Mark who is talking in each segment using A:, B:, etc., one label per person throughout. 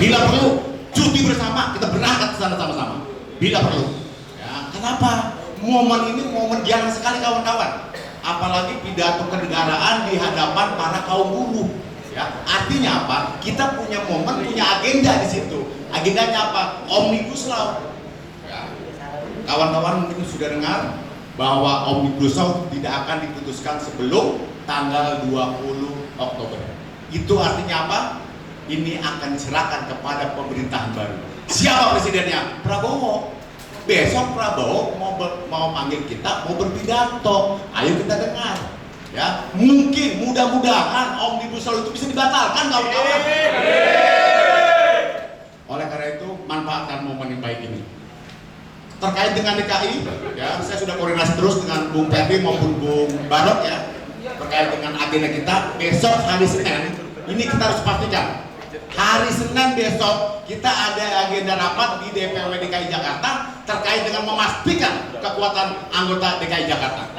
A: Bila perlu cuti bersama, kita berangkat ke sana sama-sama. Bila perlu. Ya, kenapa? Momen ini momen jarang sekali kawan-kawan. Apalagi pidato kenegaraan di hadapan para kaum buruh. Ya, artinya apa? Kita punya momen, punya agenda di situ. Agendanya apa? Omnibus Law. Ya. Kawan-kawan mungkin sudah dengar bahwa Omnibus Law tidak akan diputuskan sebelum tanggal 20 Oktober. Itu artinya apa? Ini akan diserahkan kepada pemerintahan baru. Siapa presidennya? Prabowo. Besok Prabowo mau panggil kita, mau berpidato. Ayo kita dengar. Ya, mungkin mudah-mudahan Omnibus Law itu bisa dibatalkan, kawan-kawan. Oleh karena itu, manfaatkan momen yang baik ini. Terkait dengan DKI, ya, saya sudah koordinasi terus dengan Bung Ferdi maupun Bung Barok ya, terkait dengan agenda kita. Besok hari Senin, ini kita harus pastikan. Hari Senin besok kita ada agenda rapat di DPW DKI Jakarta terkait dengan memastikan kekuatan anggota DKI Jakarta.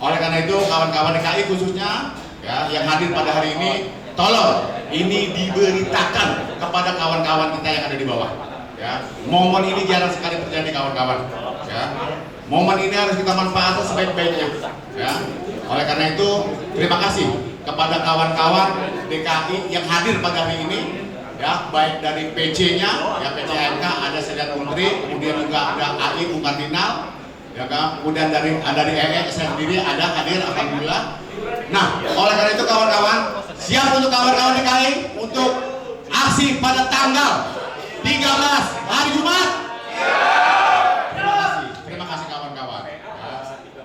A: Oleh karena itu, kawan-kawan DKI khususnya ya, yang hadir pada hari ini, tolong ini diberitakan kepada kawan-kawan kita yang ada di bawah. Ya, momen ini jarang sekali terjadi, kawan-kawan. Ya, momen ini harus kita manfaatkan sebaik-baiknya. Ya, oleh karena itu, terima kasih kepada kawan-kawan DKI yang hadir pada hari ini. Ya, baik dari PC-nya, ya PC AMK ada Sedat Menteri, kemudian juga ada AI Bung Kardinal, ya kan, kemudian dari EE saya sendiri ada hadir, alhamdulillah. Nah, oleh karena itu kawan-kawan siap untuk kawan-kawan DKI untuk aksi pada tanggal 13 hari Jumat. Terima kasih kawan-kawan. Ya,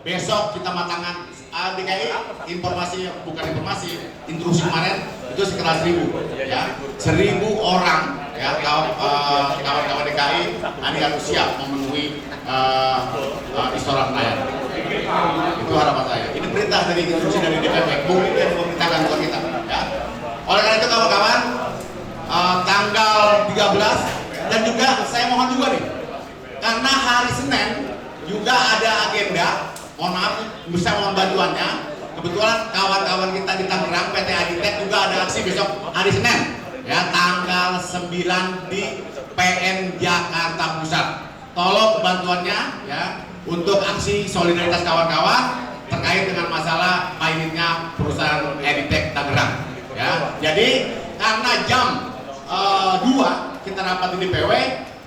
A: besok kita matangkan DKI informasi, bukan informasi, instruksi kemarin itu sekitar 1000 ya, 1000 orang ya, kawan-kawan DKI ini harus siap memenuhi Istora Senayan. Itu harapan saya. Ini perintah dari instruksi dari DPP, mungkin yang memerintahkan bukan kita ya. Oleh karena itu kawan-kawan, tanggal 13 dan juga saya mohon juga nih, karena hari Senin juga ada agenda. Mohon maaf, bisa mohon bantuannya. Kebetulan kawan-kawan kita di Tangerang, PT Aditek juga ada aksi besok hari Senin, ya tanggal 9 di PN Jakarta Pusat. Tolong bantuannya, ya untuk aksi solidaritas kawan-kawan terkait dengan masalah pahitnya perusahaan Aditek Tangerang. Ya, jadi karena jam 2 kita rapat di DPW,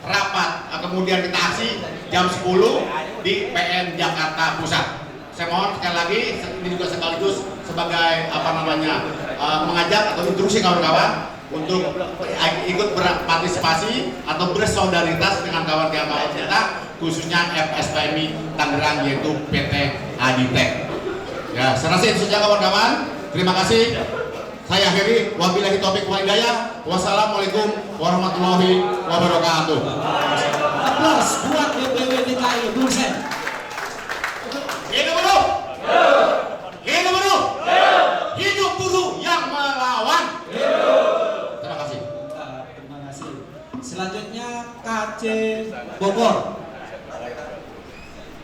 A: rapat kemudian kita aksi jam 10 di PN Jakarta Pusat. Saya mohon sekali lagi, ini juga sekaligus sebagai mengajak atau instruksi kawan-kawan untuk ikut berpartisipasi atau bersolidaritas dengan kawan-kawan kita, khususnya FSPMI Tangerang yaitu PT Aditek. Ya, saya rasa itu saja kawan-kawan. Terima kasih. Saya akhiri, wabillahi taufiq wal hidayah. Wassalamualaikum warahmatullahi wabarakatuh.
B: Aplaus buat DPW DKI Bulsen.
A: Hidup buruh! Hidup buruh! Hidup buruh yang melawan! Terima kasih.
B: Terima kasih. Selanjutnya KC Bogor.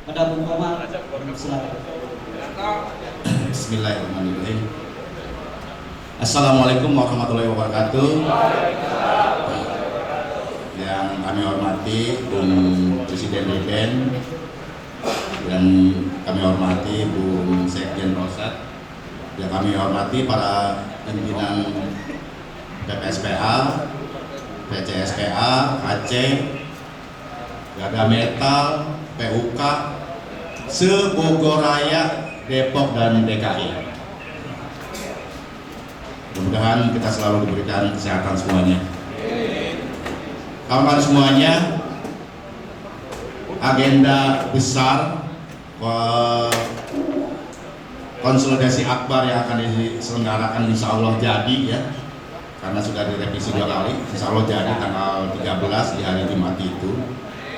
B: Pada Bung Komar, silakan.
C: Bismillahirrahmanirrahim. Assalamualaikum warahmatullahi wabarakatuh. Yang kami hormati Bung Presiden DPN dan kami hormati Bung Sekjen Rosat, yang kami hormati para pimpinan PPSPA, PCSPA, KC, Gaga Metal, PUK, se-Bogoraya, Depok dan DKI. Mudah-mudahan kita selalu diberikan kesehatan semuanya. Kawan-kawan semuanya, agenda besar konsolidasi akbar yang akan diselenggarakan insya Allah jadi ya, karena sudah direvisi 2 kali, insya Allah jadi tanggal 13 di hari Jumat itu.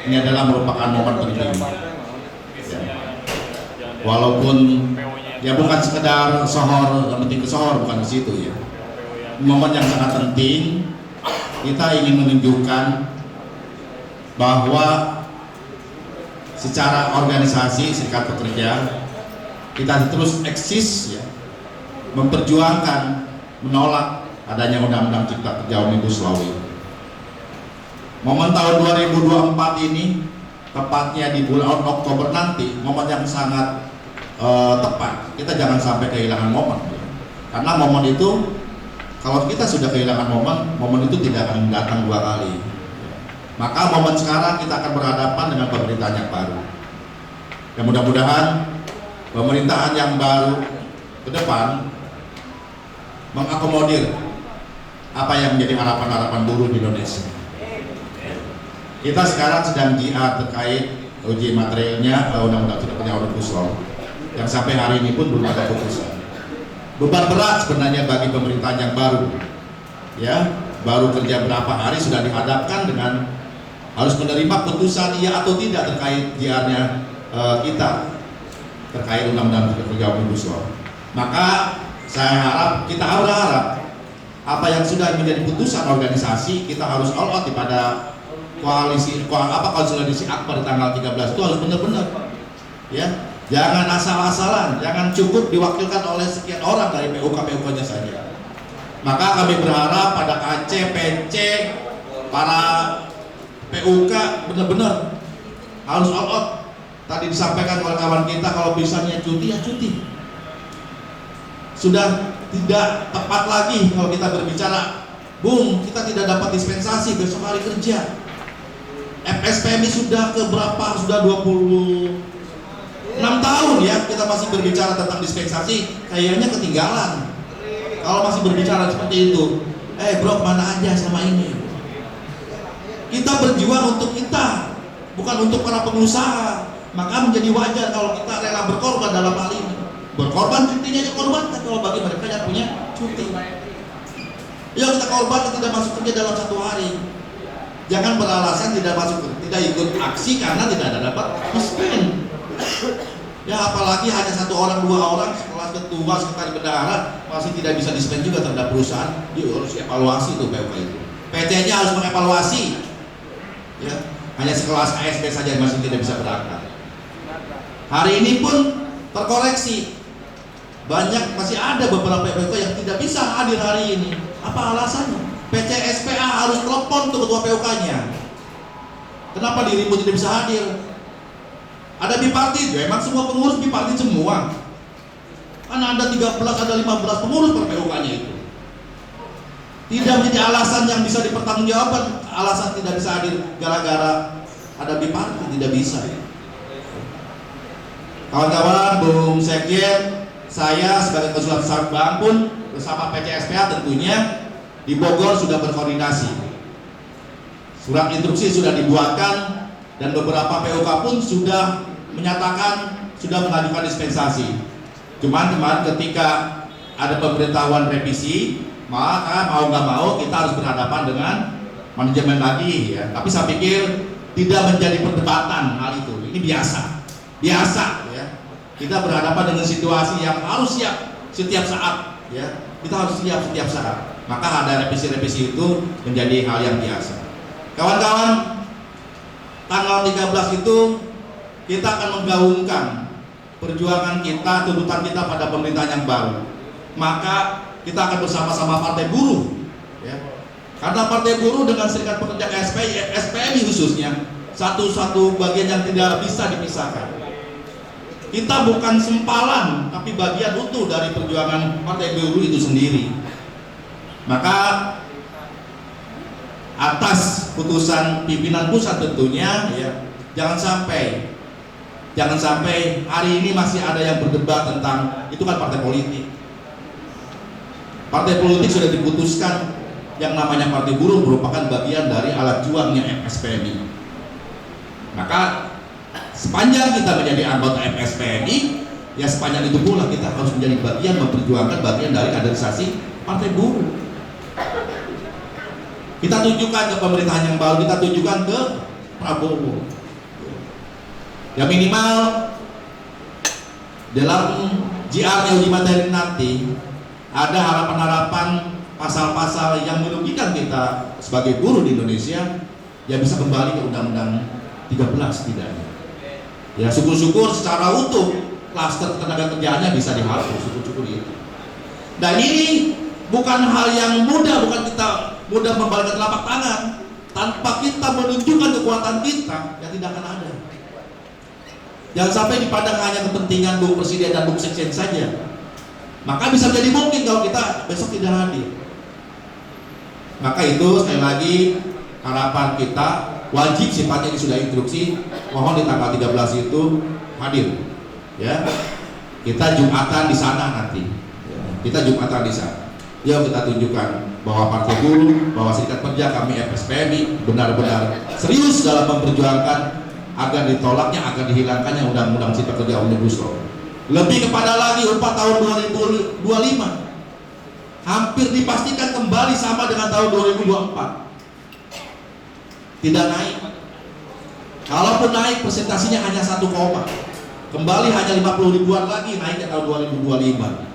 C: Ini adalah merupakan momen penting ya. Walaupun ya bukan sekedar sohor, yang penting ke sohor, bukan di situ ya. Momen yang sangat penting, kita ingin menunjukkan bahwa secara organisasi serikat pekerja kita terus eksis ya, memperjuangkan, menolak adanya Undang-Undang Cipta Kerja Omnibus Law ini. Momen tahun 2024 ini, tepatnya di bulan Oktober nanti, momen yang sangat tepat. Kita jangan sampai kehilangan momen, karena momen itu, kalau kita sudah kehilangan momen itu tidak akan datang dua kali. Maka momen sekarang kita akan berhadapan dengan pemerintahan yang baru. Dan mudah-mudahan pemerintahan yang baru ke depan mengakomodir apa yang menjadi harapan-harapan buruh di Indonesia. Kita sekarang sedang GR terkait uji materialnya Undang-Undang Cipta Kerja Omnibus Law yang sampai hari ini pun belum ada putusan. Beban berat sebenarnya bagi pemerintahan yang baru, ya, baru kerja berapa hari sudah dihadapkan dengan harus menerima putusan iya atau tidak terkait GR-nya kita terkait Undang-Undang Cipta Kerja Omnibus Law. Maka saya harap, kita berharap apa yang sudah menjadi putusan organisasi kita harus all out pada konsolidasi akbar di tanggal 13 itu harus benar-benar, ya. Jangan asal-asalan, jangan cukup diwakilkan oleh sekian orang dari PUK-PUK-nya saja. Maka kami berharap pada KC, PC, para PUK benar-benar harus all out. Tadi disampaikan oleh kawan kita, kalau bisanya cuti ya cuti. Sudah tidak tepat lagi kalau kita berbicara, Bung, kita tidak dapat dispensasi besok hari kerja. FSPMI sudah ke berapa? Sudah 26 tahun ya kita masih berbicara tentang dispensasi, kayaknya ketinggalan. Kalau masih berbicara seperti itu, bro, mana aja selama ini? Kita berjuang untuk kita, bukan untuk para pengusaha. Maka menjadi wajar kalau kita rela berkorban dalam hal ini. Berkorban, cutinya dikorbankan kalau bagi mereka yang punya cuti. Yang kita korban tidak masuk kerja dalam 1 hari. Jangan beralasan tidak ikut aksi karena tidak ada dapat dispen. Ya apalagi hanya 1 orang 2 orang sekelas ketua, sekretaris bendahara masih tidak bisa dispen juga terhadap perusahaan. Dia harus evaluasi tuh PUK itu. PT-nya harus mengevaluasi. Ya, hanya sekelas ASB saja yang masih tidak bisa berangkat. Hari ini pun terkoreksi. Masih ada beberapa PUK yang tidak bisa hadir hari ini. Apa alasannya? PT SPA harus telepon tuh ketua PUK-nya. Kenapa dirimu tidak bisa hadir? Ada bipartit, ya emang semua pengurus bipartit semua. Kan ada 13, ada 15 pengurus per PUK-nya itu. Tidak menjadi alasan yang bisa dipertanggungjawabkan. Alasan tidak bisa hadir gara-gara ada bipartit, tidak bisa. Kawan-kawan, Bung Sekjen, saya sebagai konsulat besar Bank pun bersama PT SPA tentunya di Bogor sudah berkoordinasi. Surat instruksi sudah dibuatkan dan beberapa PUK pun sudah menyatakan sudah mengajukan dispensasi. Cuman kemarin ketika ada pemberitahuan revisi, maka mau nggak mau kita harus berhadapan dengan manajemen lagi ya. Tapi saya pikir tidak menjadi perdebatan hal itu. Ini biasa ya. Kita berhadapan dengan situasi yang harus siap setiap saat ya. Kita harus siap setiap saat. Maka ada revisi-revisi itu menjadi hal yang biasa. Kawan-kawan, tanggal 13 itu kita akan menggaungkan perjuangan kita, tuntutan kita pada pemerintahan yang baru. Maka kita akan bersama-sama partai buruh ya. Karena partai buruh dengan serikat pekerja SPMI khususnya satu-satu bagian yang tidak bisa dipisahkan. Kita bukan sempalan tapi bagian utuh dari perjuangan partai buruh itu sendiri. Maka atas putusan pimpinan pusat tentunya ya, jangan sampai hari ini masih ada yang berdebat tentang itu kan partai politik. Partai politik sudah diputuskan yang namanya partai buruh merupakan bagian dari alat juangnya FSPMI. Maka sepanjang kita menjadi anggota FSPMI, ya sepanjang itu pula kita harus menjadi bagian memperjuangkan bagian dari kaderisasi partai buruh. Kita tunjukkan ke pemerintahan yang baru, kita tunjukkan ke Prabowo. Ya minimal dalam GR-nya uji materi nanti ada harapan-harapan pasal-pasal yang merugikan kita sebagai buruh di Indonesia yang bisa kembali ke Undang-Undang 13 setidaknya. Ya syukur-syukur secara utuh klaster tenaga kerjaannya bisa dihapus, syukur-syukur itu. Dan ini bukan hal yang mudah, bukan kita mudah membalikkan telapak tangan. Tanpa kita menunjukkan kekuatan kita, ya tidak akan ada. Jangan sampai dipandang hanya kepentingan Bung Presiden dan Bung Sekjen saja. Maka bisa menjadi mungkin kalau kita besok tidak hadir. Maka itu sekali lagi harapan kita, wajib sifatnya ini sudah instruksi, mohon di tanggal 13 itu hadir. Ya, kita Jumatan di sana nanti. Kita Jumatan di sana. Ya, kita tunjukkan bahwa Partai Buruh, bahwa Serikat Pekerja, kami FSPMI benar-benar serius dalam memperjuangkan agar ditolaknya, agar dihilangkannya Undang-Undang Cipta Kerja Omnibus Law. Lebih kepada lagi upah tahun 2025 hampir dipastikan kembali sama dengan tahun 2024. Tidak naik. Kalaupun naik presentasinya hanya 1, kembali hanya 50 ribuan lagi naiknya tahun 2025.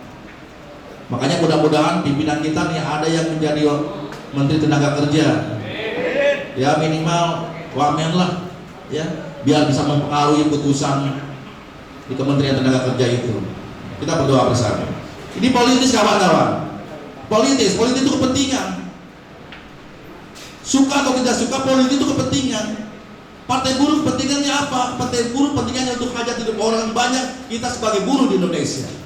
C: Makanya mudah-mudahan pimpinan kita nih ada yang menjadi Menteri Tenaga Kerja, ya minimal wamen lah, ya biar bisa mempengaruhi putusan di Kementerian Tenaga Kerja itu. Kita berdoa bersama. Ini politis kawan-kawan, politis itu kepentingan. Suka atau tidak suka, politik itu kepentingan. Partai Buruh kepentingannya apa? Partai Buruh kepentingannya untuk hajat hidup orang banyak, kita sebagai buruh di Indonesia.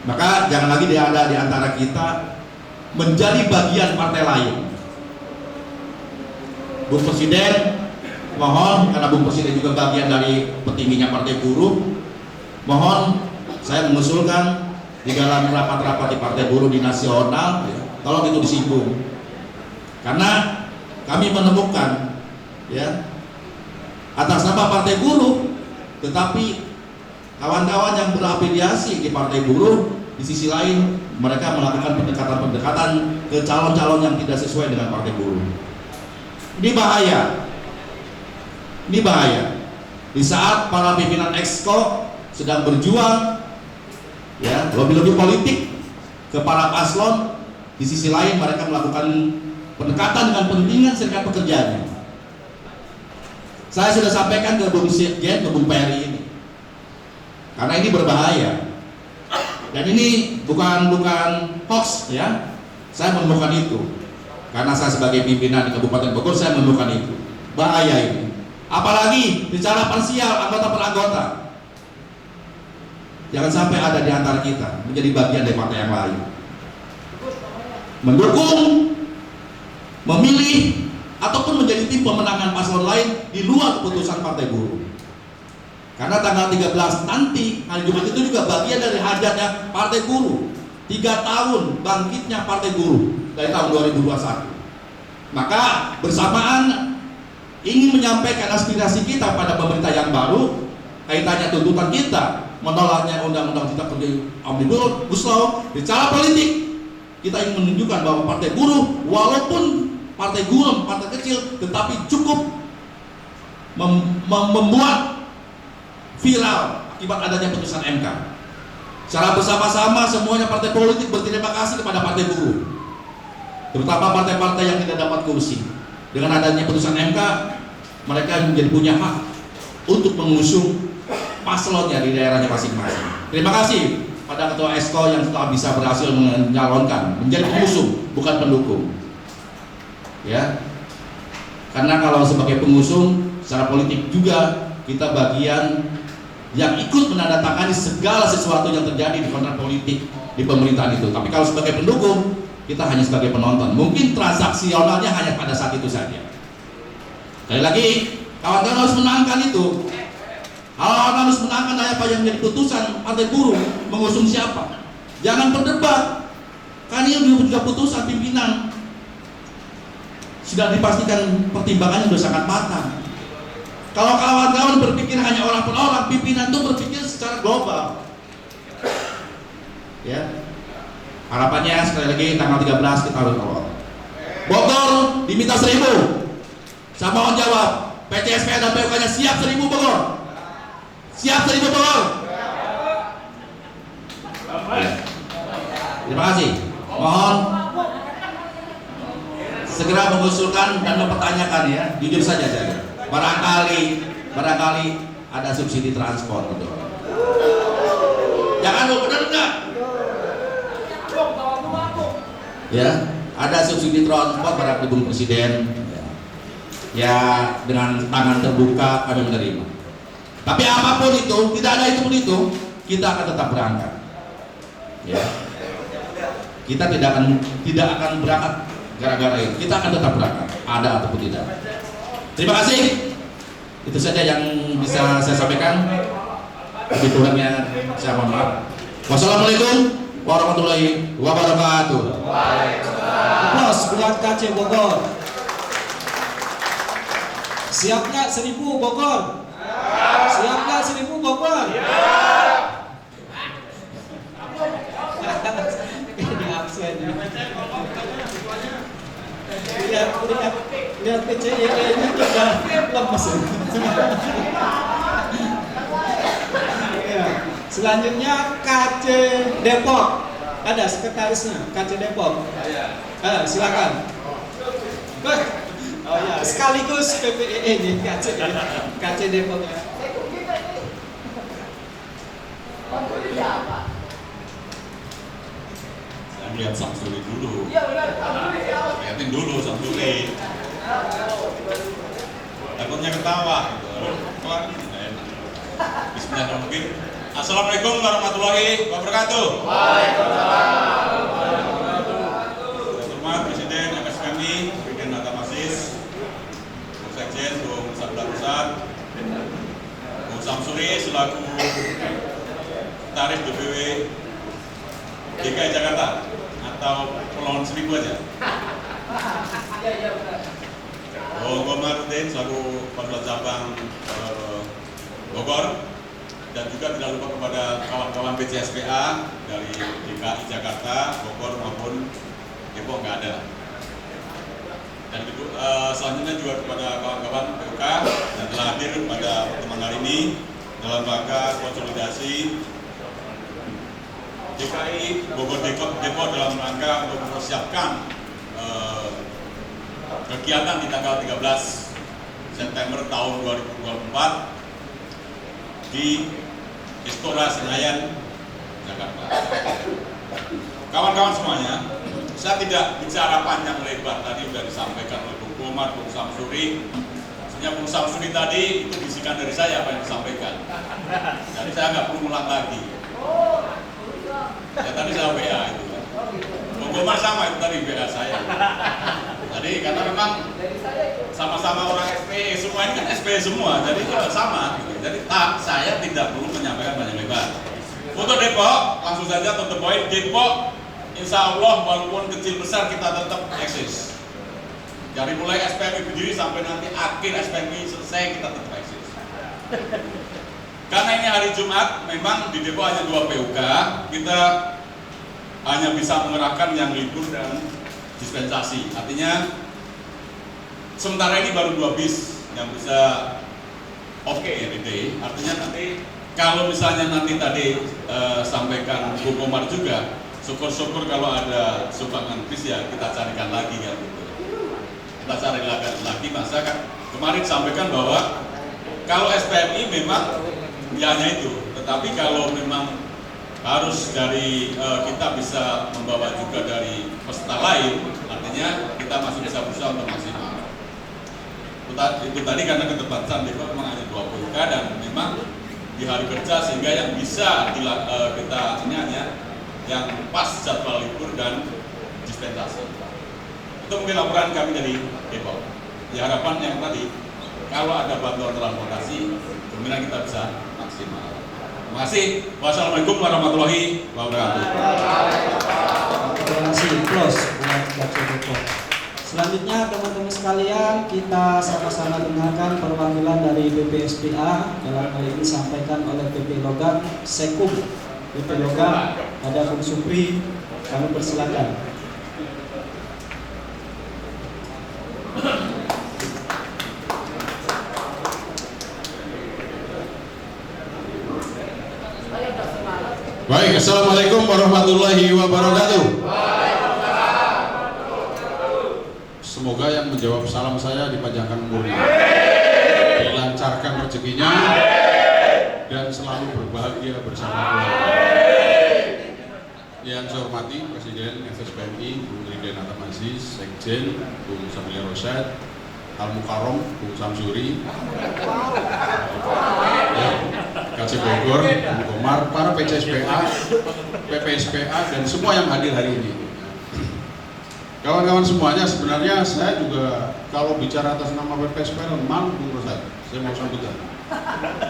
C: Maka jangan lagi ada di antara kita menjadi bagian partai lain. Bung Presiden, mohon, karena Bung Presiden juga bagian dari petingginya Partai Buruh, mohon saya mengusulkan di dalam rapat-rapat di Partai Buruh di nasional, tolong itu disinggung. Karena kami menemukan, ya, atas nama Partai Buruh, tetapi kawan-kawan yang berafiliasi di Partai Buruh, di sisi lain mereka melakukan pendekatan-pendekatan ke calon-calon yang tidak sesuai dengan Partai Buruh. Ini bahaya. Ini bahaya. Di saat para pimpinan Exco sedang berjuang, ya, lobby-lobby politik ke para paslon, di sisi lain mereka melakukan pendekatan dengan kepentingan serikat pekerjanya. Saya sudah sampaikan ke Bung Sekjen, ke Bung Peri ini. Karena ini berbahaya. Dan ini bukan hoax, ya. Saya menemukan itu. Karena saya sebagai pimpinan di Kabupaten Bogor, saya menemukan itu. Bahaya ini. Apalagi bicara parsial anggota per anggota. Jangan sampai ada di antara kita menjadi bagian dari partai yang lain. Mendukung, memilih, ataupun menjadi tim pemenangan paslon lain di luar keputusan Partai Buruh. Karena tanggal 13 nanti, hari Jumat itu juga bagian dari hajatnya Partai Buruh. 3 tahun bangkitnya Partai Buruh dari tahun 2021. Maka bersamaan ingin menyampaikan aspirasi kita pada pemerintah yang baru, kaitannya tuntutan kita menolaknya Undang-Undang Cipta Kerja Omnibus Law. Secara politik kita ingin menunjukkan bahwa Partai Buruh, walaupun partai gurem, partai kecil, tetapi cukup membuat viral akibat adanya putusan MK. Secara bersama-sama semuanya partai politik berterima kasih kepada Partai Buruh, terutama partai-partai yang tidak dapat kursi. Dengan adanya putusan MK, mereka menjadi punya hak untuk mengusung paslonnya di daerahnya masing-masing. Terima kasih pada Ketua Exco yang telah bisa berhasil menyalonkan menjadi pengusung, bukan pendukung. Ya, karena kalau sebagai pengusung secara politik juga kita bagian yang ikut menandatangani segala sesuatu yang terjadi di kontrak politik di pemerintahan itu. Tapi kalau sebagai pendukung, kita hanya sebagai penonton. Mungkin transaksionalnya hanya pada saat itu saja. Sekali lagi, kawan-kawan harus menangkan itu. Harus menangkan apa yang menjadi putusan Partai Buruh mengusung siapa. Jangan berdebat. Kan ini juga putusan pimpinan. Sudah dipastikan pertimbangannya sudah sangat matang. Kalau kawan-kawan berpikir hanya orang per orang, pimpinan itu berpikir secara global. Ya. Harapannya sekali lagi tanggal 13 kita harus awal. Bogor diminta 1000. Saya mohon jawab, PCSP dan PUK-nya siap 1000 Bogor? Siap 1000 Bogor? Terima kasih. Mohon segera mengusulkan dan mempertanyakan, ya, jujur saja saya. Barangkali ada subsidi transport gitu. Jangan, benar enggak? ya, ada subsidi transport para pendukung presiden, ya dengan tangan terbuka kami menerima. Tapi apapun itu, tidak ada itu pun itu, kita akan tetap berangkat. Ya. Kita tidak akan berangkat gara-gara itu. Kita akan tetap berangkat, ada ataupun tidak. Terima kasih. Itu saja yang bisa saya sampaikan. Lebih kurangnya saya mohon maaf. Wassalamualaikum warahmatullahi wabarakatuh.
B: Aplaus buat KC Bogor. Siap nggak 1000 Bogor? Siap nggak 1000 Bogor? Ini absen. Lihat PCIE-nya juga lemes. Selanjutnya KC Depok. Ada sekretarisnya KC Depok. Silakan. Oh ya, sekaligus PPEE nih KC Depok ya.
D: Saya melihat Samsuri dulu. Lihatin dulu Samsuri. Takutnya ketawa gitu. Wah, enak. Bismillahirrahmanirrahim. Assalamualaikum warahmatullahi wabarakatuh. Terhormat Presiden MSKMI, Presiden Natamasis, Bung Sekjen, Bung Sabda Pusat, Bung Samsuri selaku Tarif DPW DKI Jakarta atau Kepulauan Seribu aja. Bung Komarudin selaku Konsulat Cabang Bogor, dan juga tidak lupa kepada kawan-kawan BCSPA dari DKI Jakarta, Bogor maupun Depok nggak ada. Dan selanjutnya juga kepada kawan-kawan PUK yang telah hadir pada pertemuan hari ini dalam rangka konsolidasi DKI Bogor Depok dalam rangka untuk mempersiapkan kegiatan di tanggal 13 September tahun 2024 di Istora Senayan, Jakarta. Kawan-kawan semuanya, saya tidak bicara panjang lebar, tadi sudah disampaikan oleh Bung Komar, Bung Samsuri. Sebenarnya Bung Samsuri tadi itu bisikan dari saya apa yang disampaikan. Jadi saya nggak perlu ulang lagi. Ya tadi saya WA itu. Bung Komar sama itu tadi WA saya. Jadi karena memang sama-sama orang SPE, semua ini kan SPE semua, jadi juga sama. Gitu. Jadi saya tidak perlu menyampaikan banyak lebar. Untuk Depok, langsung saja to the point. Depok, insya Allah walaupun kecil besar kita tetap eksis. Dari mulai SPMI berdiri sampai nanti akhir SPMI selesai kita tetap eksis. Karena ini hari Jumat, memang di Depok hanya 2 PUK, kita hanya bisa mengerahkan yang libur dan dispensasi. Artinya sementara ini baru 2 bis yang bisa everyday. Artinya nanti kalau misalnya nanti tadi sampaikan Bu Komar juga, syukur-syukur kalau ada sumbangan bis ya kita carikan lagi kan gitu. Kita cari lagi, masa kan kemarin sampaikan bahwa kalau SPMI memang ya hanya itu, tetapi kalau memang harus dari kita bisa membawa juga dari peserta lain, artinya kita masih bisa berusaha untuk maksimal. Itu tadi karena keterbatasan Depok memang hanya 2 PUK dan memang di hari kerja sehingga yang bisa kita ini hanya yang pas jadwal libur dan dispensasi. Itu mungkin laporan kami dari Depok. Ya harapan yang tadi kalau ada bantuan transportasi, kemungkinan kita bisa maksimal. Terima kasih. Wassalamualaikum warahmatullahi wabarakatuh.
B: Terima kasih. Close buat KC Depok. Selanjutnya teman-teman sekalian, kita sama-sama dengarkan perwakilan dari BPSPA dalam hal ini disampaikan oleh BP Logam Sekum. BP Logam ada Bung Supri, kami persilakan.
D: Baik, assalamualaikum warahmatullahi wabarakatuh. Semoga yang menjawab salam saya dipanjangkan umurnya, dilancarkan rezekinya, dan selalu berbahagia bersama keluarga.
E: Yang saya hormati Presiden FSPMI, Bung Riden Atamazis, Sekjen, Bung Samil Rosyad, Al Mukarrom, Bung Samsuri, ya, KC Bogor, Bung Komar, para PCSPA, PPSPA, dan semua yang hadir hari ini. Kawan-kawan semuanya, sebenarnya saya juga kalau bicara atas nama PPSPA malu, Bung Rosyad, saya mau sambutan.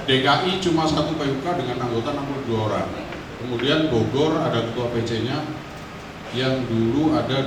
E: DKI cuma satu PUK dengan anggota 62 orang. Kemudian Bogor ada ketua PC-nya yang dulu ada